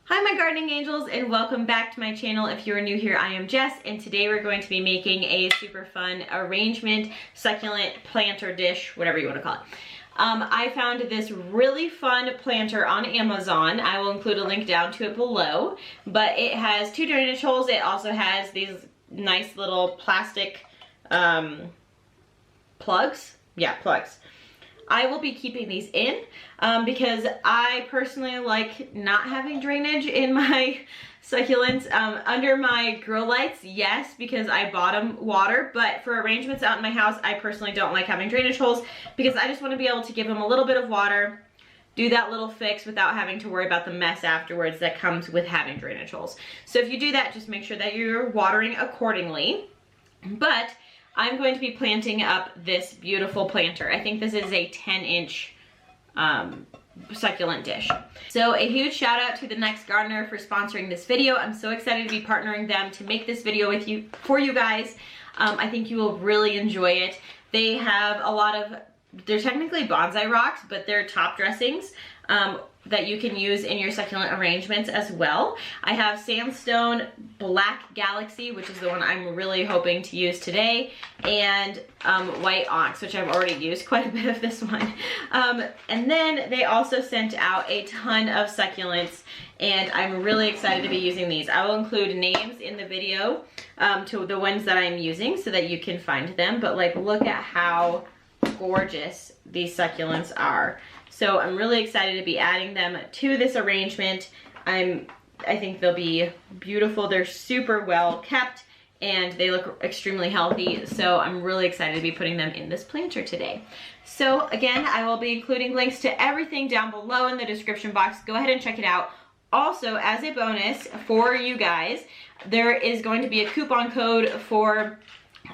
Hi my gardening angels, and welcome back to my channel. If you are new here, I am Jess, and today we're going to be making a super fun arrangement, succulent planter dish, whatever you want to call it. I found this really fun planter on Amazon. I will include a link down to it below, but it has 2 drainage holes. It also has these nice little plastic plugs. Yeah, plugs. I will be keeping these in because I personally like not having drainage in my succulents. Under my grow lights, yes, because I bottom water, but for arrangements out in my house, I personally don't like having drainage holes because I just want to be able to give them a little bit of water, do that little fix without having to worry about the mess afterwards that comes with having drainage holes. So if you do that, just make sure that you're watering accordingly. But I'm going to be planting up this beautiful planter. I think this is a 10-inch succulent dish. So a huge shout out to The Next Gardener for sponsoring this video. I'm so excited to be partnering them to make this video with you, for you guys. I think you will really enjoy it. They have a lot of, they're technically bonsai rocks, but they're top dressings that you can use in your succulent arrangements as well. I have Sandstone Black Galaxy, which is the one I'm really hoping to use today, and White Onyx, which I've already used quite a bit of this one. And then they also sent out a ton of succulents, and I'm really excited to be using these. I will include names in the video to the ones that I'm using so that you can find them, but like, look at how gorgeous these succulents are. So I'm really excited to be adding them to this arrangement. I think they'll be beautiful. They're super well kept and they look extremely healthy. So I'm really excited to be putting them in this planter today. So again, I will be including links to everything down below in the description box. Go ahead and check it out. Also, as a bonus for you guys, there is going to be a coupon code for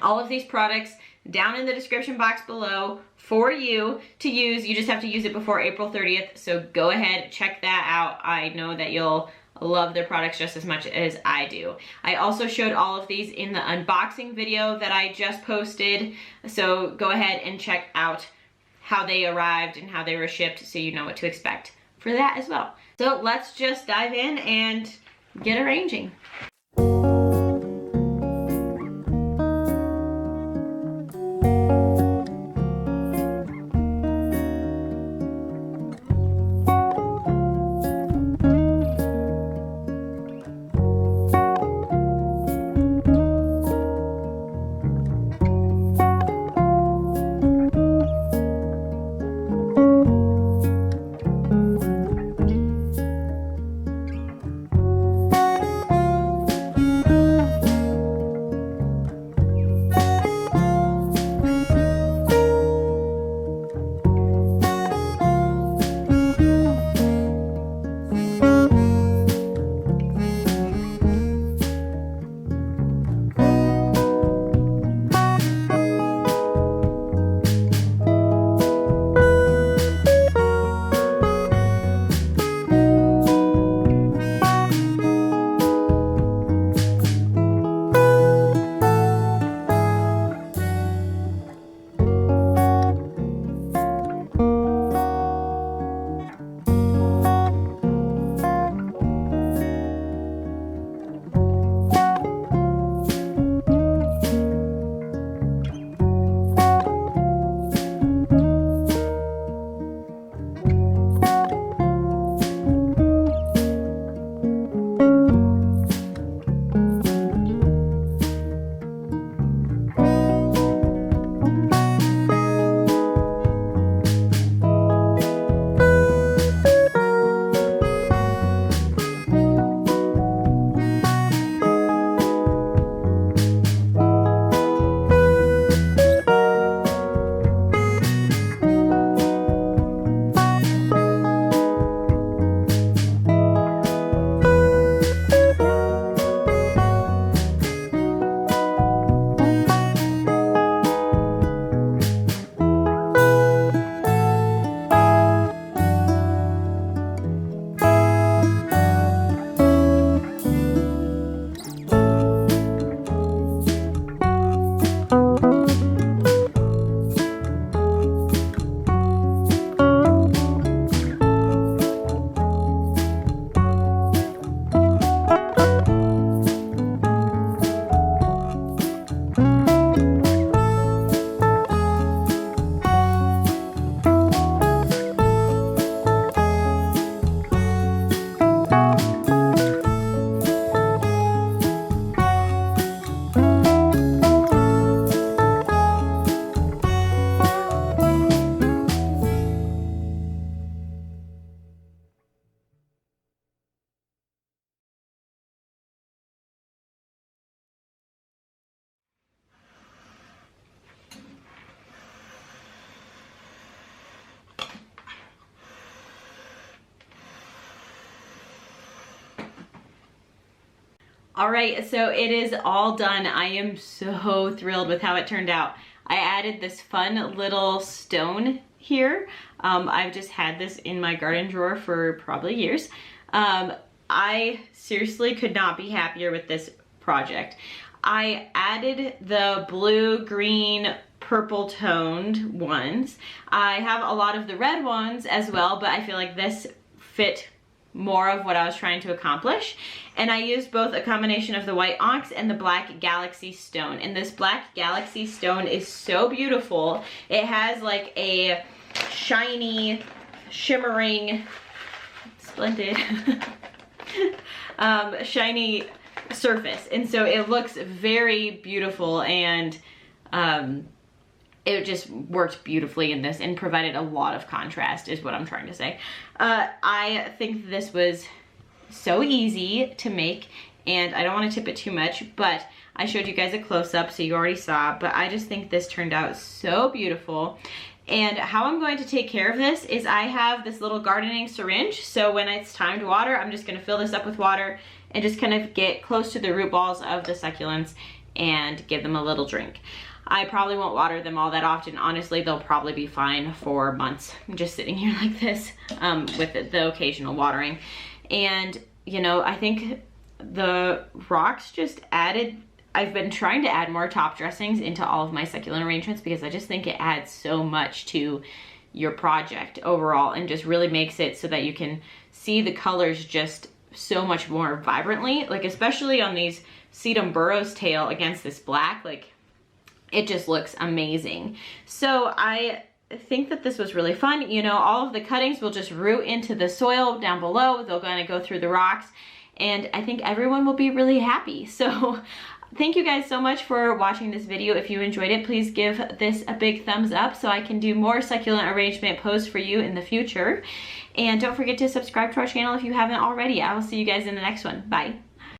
all of these products down in the description box below for you to use. You just have to use it before April 30th, so go ahead, check that out. I know that you'll love their products just as much as I do. I also showed all of these in the unboxing video that I just posted, so go ahead and check out how they arrived and how they were shipped so you know what to expect for that as well. So let's just dive in and get arranging. All right, so it is all done. I am so thrilled with how it turned out. I added this fun little stone here. I've just had this in my garden drawer for probably years. I seriously could not be happier with this project. I added the blue, green, purple toned ones. I have a lot of the red ones as well, but I feel like this fit more of what I was trying to accomplish. And I used both a combination of the white onyx and the black galaxy stone. And this black galaxy stone is so beautiful. It has like a shiny, shimmering, splendid, shiny surface. And so it looks very beautiful, and it just worked beautifully in this and provided a lot of contrast is what I'm trying to say. I think this was so easy to make, and I don't want to tip it too much, but I showed you guys a close-up so you already saw, but I just think this turned out so beautiful. And how I'm going to take care of this is I have this little gardening syringe, so when it's time to water, I'm just going to fill this up with water and just kind of get close to the root balls of the succulents and give them a little drink. I probably won't water them all that often. Honestly, they'll probably be fine for months. I'm just sitting here like this with the occasional watering. And, you know, I think the rocks just added, I've been trying to add more top dressings into all of my succulent arrangements because I just think it adds so much to your project overall and just really makes it so that you can see the colors just so much more vibrantly. Like, especially on these sedum burrows tail against this black, like, it just looks amazing. So I think that this was really fun. You know, all of the cuttings will just root into the soil down below. They're gonna go through the rocks, and I think everyone will be really happy. So thank you guys so much for watching this video. If you enjoyed it, please give this a big thumbs up so I can do more succulent arrangement posts for you in the future. And don't forget to subscribe to our channel if you haven't already. I will see you guys in the next one. Bye.